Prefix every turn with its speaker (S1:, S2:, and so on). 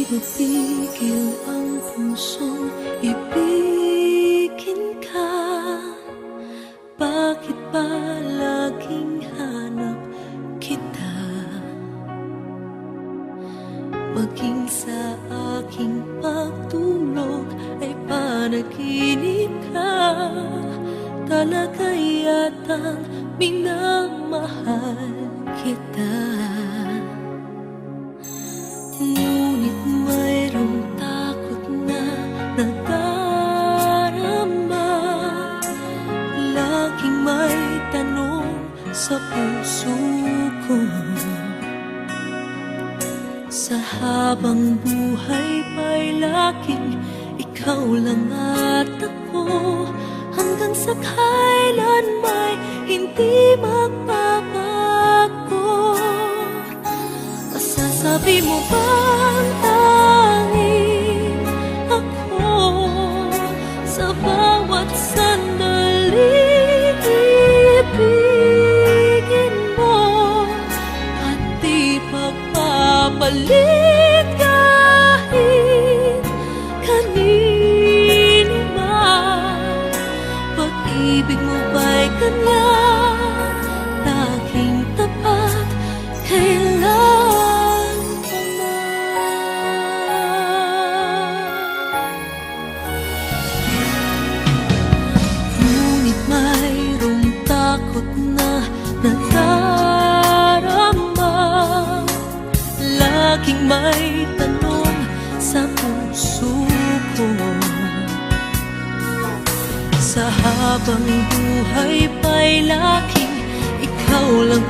S1: mapigil ang pusong ibigin ka. Bakit ba laging hanap kita? Maging sa aking pagtulog ay panaginip ka. Talaga yatang minamahal kita. Ngunit mayroong takot na nadarama. Laging may tanong sa puso ko. Sa habang buhay pa'y laging ikaw lang at ako. Hanggang sa kailan may hindi magbabago. Masasabi mo bang tanging ako sa bawat sandali ibigin mo at di pagpapalit kahit kanino man? Pag-ibig mo ba'y ganyan laging tapat kailan pa man? Ngunit mayroong takot na nadarama. Laging may tanong sa puso ko. Sa habang buhay pa'y laging ikaw lang